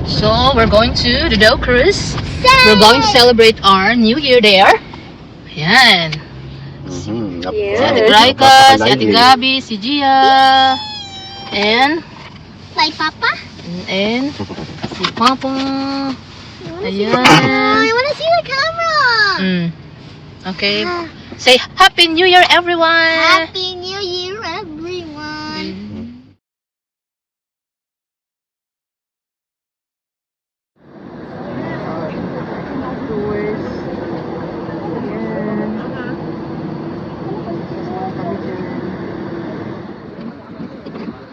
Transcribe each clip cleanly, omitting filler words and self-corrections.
So we're going to the Dow Cruise. We're going to celebrate our New Year there. Ayan. Si Ate Graika, si Ate Gabi, si Gia, and Like Papa? and si Papa. Ayan. I want to see the camera. Okay. Say Happy New Year, everyone. Happy New Year, everyone.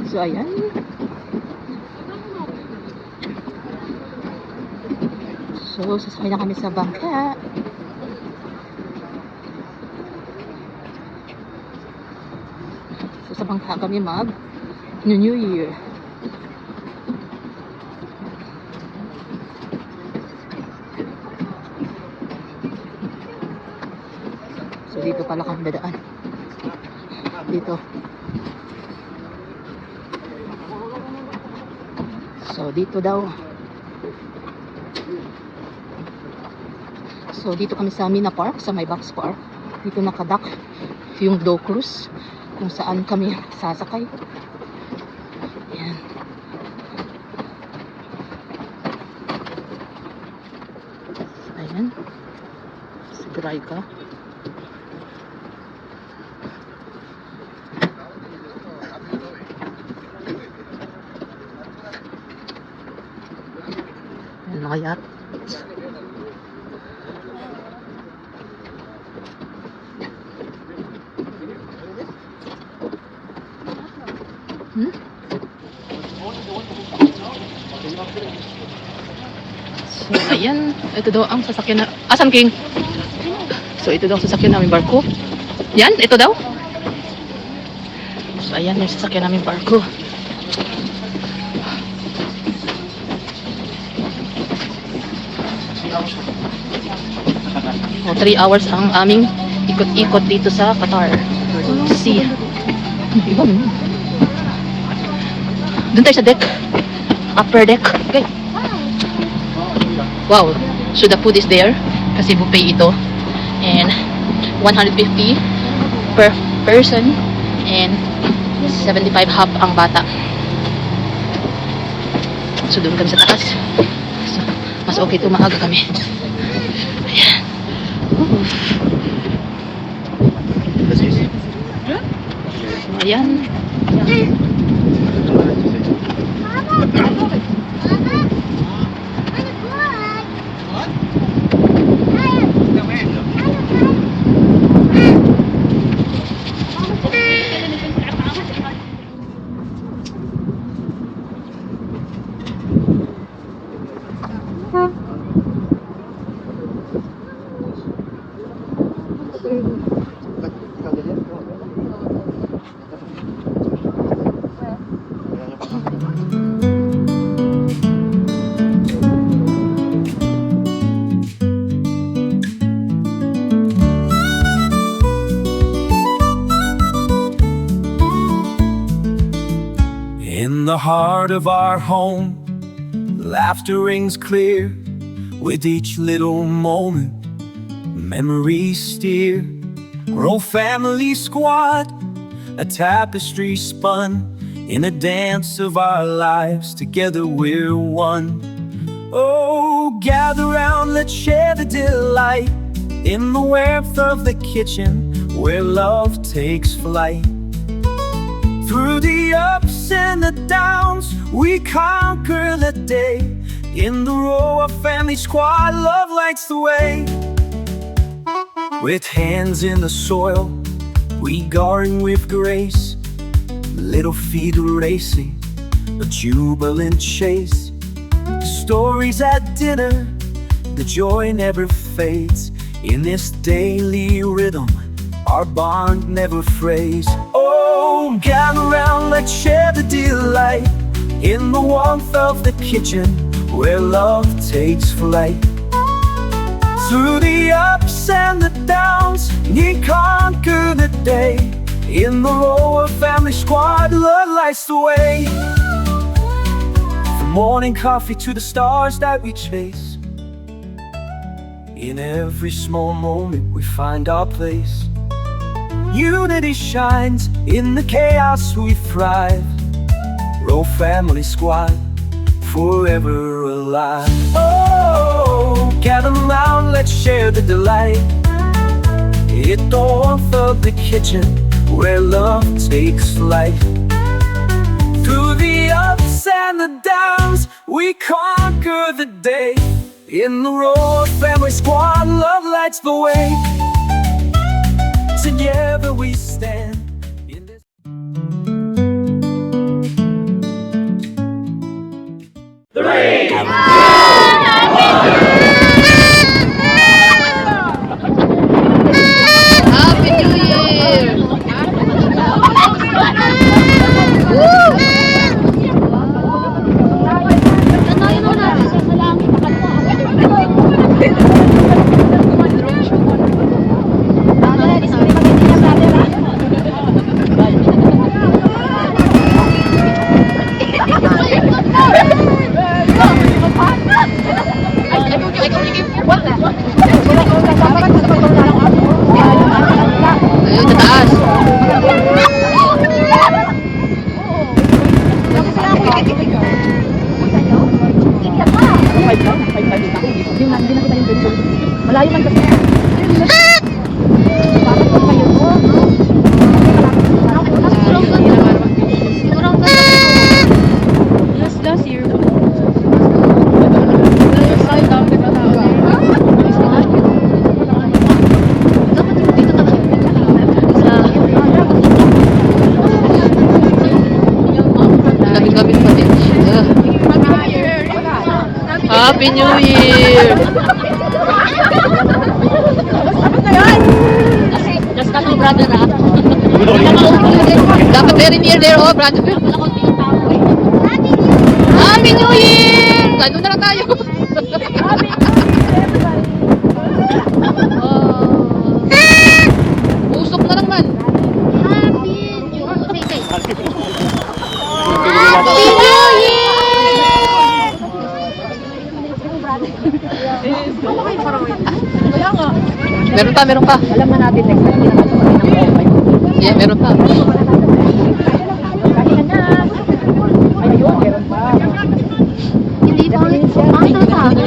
So, ayan. So, sasakay na kami sa bangka. So, sa bangka kami New Year. So, dito pala kami dadaan. Dito. So, dito daw. So, dito kami sa Mina Park, sa may Box Park. Dito nakadak yung Dow Cruise, kung saan kami sasakay. Ayan. Ayan. Si Graika. Ayan, mga yacht. So, ayan. Ito daw ang sasakyan na... Asan, King? So, ito daw ang sasakyan namin barko. Yan, ito daw. So, ayan yung sasakyan namin barko. O, 3 hours ang aming ikot-ikot dito sa Qatar Sea. Iba mo. Doon tayo sa deck. Upper deck. Okay. Wow. So the food is there. Kasi buffet ito. And 150 per person. And 75 half ang bata. So doon kami sa taas. So, mas okay ito, maaga kami. Ayan. So, ayan. In the heart of our home, laughter rings clear. With each little moment, memories steer. Our old family squad, a tapestry spun. In a dance of our lives, together we're one. Oh, gather round, let's share the delight. In the warmth of the kitchen, where love takes flight. Through the ups and the downs, we conquer the day. In the row of family squad, love lights the way. With hands in the soil, we garden with grace. Little feet racing, a jubilant chase. Stories at dinner, the joy never fades. In this daily rhythm, our bond never frays. Oh, gather round, let's share the delight. In the warmth of the kitchen, where love takes flight. Through the ups and the downs, we conquer the day. In the row of family squad, love lights the way. From morning coffee to the stars that we chase. In every small moment we find our place. Unity shines in the chaos, we thrive. Row family squad, forever alive. Oh, gather round, let's share the delight. Hit the warmth of the kitchen where love takes flight. Through the ups and the downs, we conquer the day. In the road family squad, love lights the way. Together we stand in this. Happy New Year! Ayun, sa taas. Malayo man kasi. Last year. Labing-labing pa din. Happy New Year! Just got my brother na. Dapat very near there, oh, brother. Happy New Year! Gano'n na lang tayo. Usok na lang man. Meron pa, meron pa. Alam na natin next time na natin ng okay. Yeah, meron pa. Ayun, meron pa. Hindi pa ulit. Ang tatawag.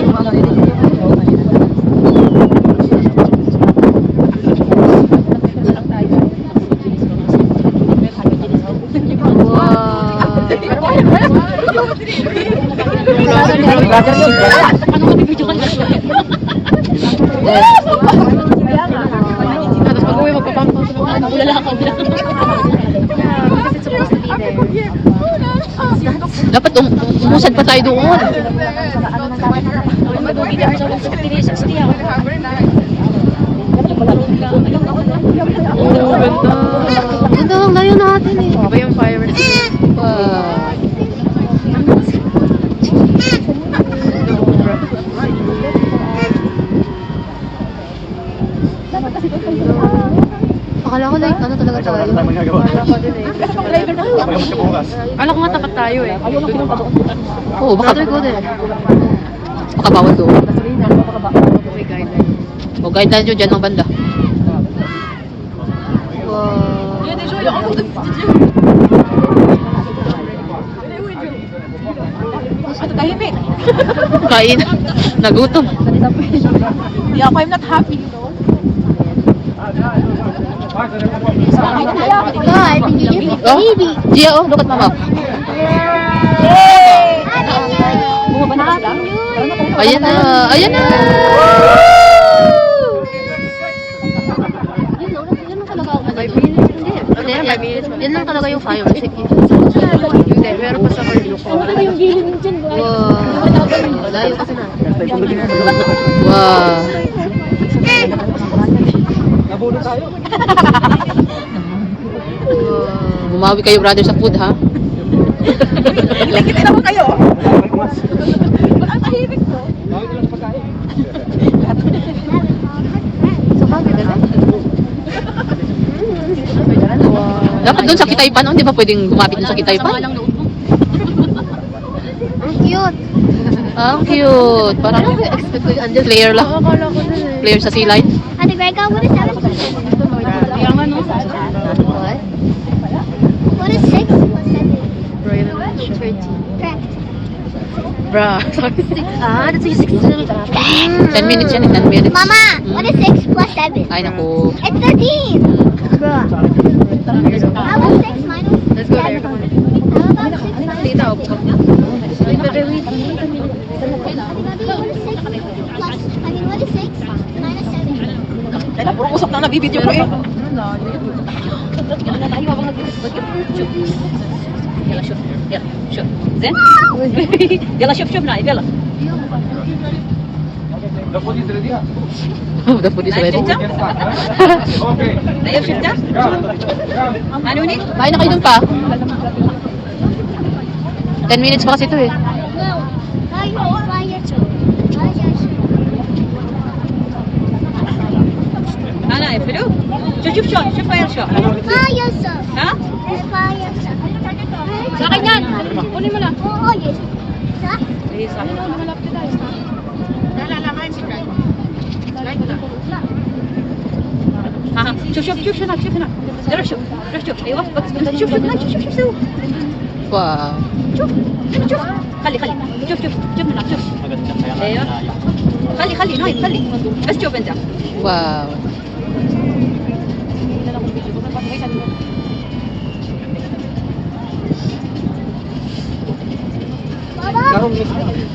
Brother yun. Ano mabibidyo ka na? Tapos pag-uwi, magpapampang sa mga wala ka. Dapat umusad pa tayo doon. Oh, ganda. Ganda lang layo natin eh. Okay yung fireworks. Wow. Akala ko like ano talaga tayo. Alam ko nga tapat tayo eh. Oo, baka baka bawal doon. May guideline. O guideline nyo dyan ng banda. Wow. Tahimik. Kain. Nagutom. I'm not happy. God, you baby. Gia, oh, look at mama. Bumaba na sila? Ayan na, ayan na. Yun lang talaga ako. 5 minutes? Hindi. Yan lang talaga yung fire. Sige. Hindi, meron pa sa cardio ko. Yung gilid dyan. Wow. Layo kasi na. Wow. Nabulong tayo. Bumawi kayo brother sa food ha. Ilan naman kayo? Ang tahimik ko. Dapat doon sa Kitaypan, oh, di ba pwedeng gumapit doon sa Kitaypan? Ang cute. cute. Ang cute. Parang Expect ko yung andyan. player lang. Akala ko dun eh. Player sa sea life. Ate Grega, what is 7? What? What is 6 plus 7? Bro, yun ang 13. Correct. Bruh. Sorry. That's a 6. 10 minutes yan, 10 minutes. Mama, what is 6 plus 7? Ay, naku. It's 13. Bruh. How about 6 minus 7? Let's go there. How about 6 minus Dito, 7? bukas na. What is 6 plus, I mean, what is 6 minus 7? Ay, puro usap na nabibidyo ko eh. يلا شوف يلا شوف زين يلا شوف شوف نايف يلا The food is نايف ready. شفتها؟ نايف شفتها؟ هانوني Kain na kayo dun pa. 10 minutes pa kasi ito eh. ها نايف حلو شوف شوف شلون شوف فاير شلون ها Sa akin yan! Kunin mo lang. Oo, yes. Sa? اي صح ها ها شوف شوف شوف هناك شوف هناك روح شوف روح شوف ايوه بس شوف شوف هناك شوف شوف شوف سووا Wow. شوف شوف خلي خلي شوف شوف شوف هناك شوف ايوه خلي خلي نايف خلي بس شوف انت Wow. Baba,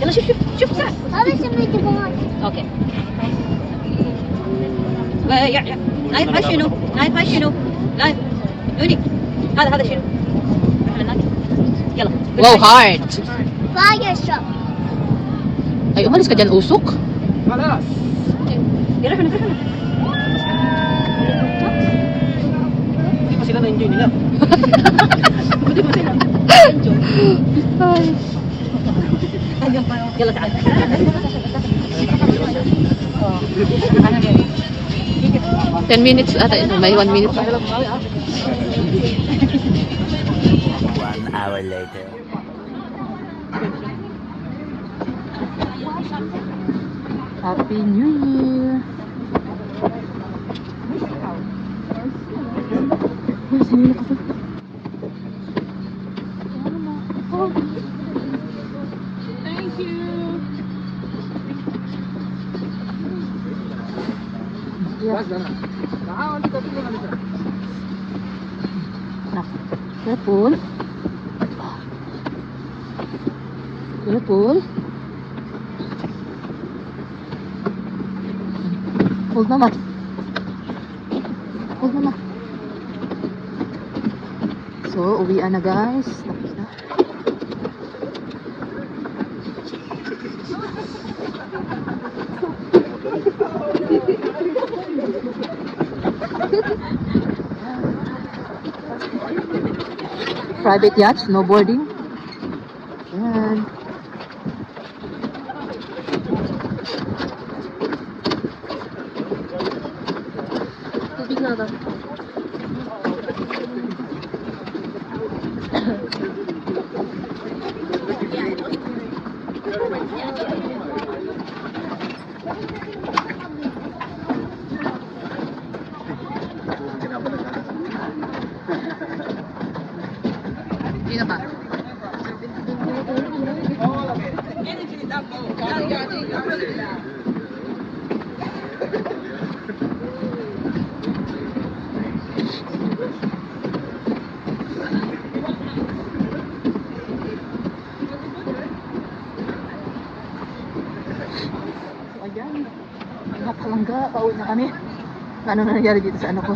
يلا شوف شوف شوف ساعة Baba, sabay di ba? اوكي يا نايف هاي شنو؟ نايف هاي شنو؟ نايف نوني هذا شنو؟ هناك يلا Wow, hard. Fire shop. Ay, umalis ka dyan, usok. يروح هناك يروح هناك Hindi pa sila na-enjoy nila. يلا تعال 10 minutes ata ito. May 1 minute pa. 1 hour later. Happy New Year. Careful. Careful. Hold naman. Hold naman. So, uwian na guys. Tapos na. Private yacht, snowboarding. Yan. Tubig na ba? Hindi na ba? Ayan. Napalangga. Pauwi na kami. Ano na nangyari dito sa ano ko?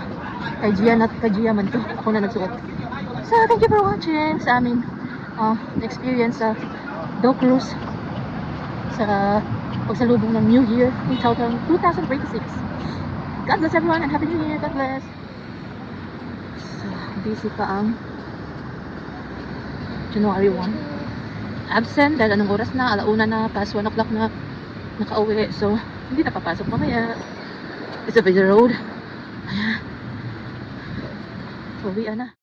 Kay Gian at kay Gia man to. Ako na nagsuot. So, thank you for watching sa aming experience sa Dow Cruise sa pagsalubong ng New Year 2026. God bless everyone and Happy New Year. God bless. So, busy pa ang January 1. Absent dahil anong oras na? Alauna na, past 1 o'clock na nakauwi. So, hindi na papasok mamaya. It's a busy road. Ayan. So, uwian na.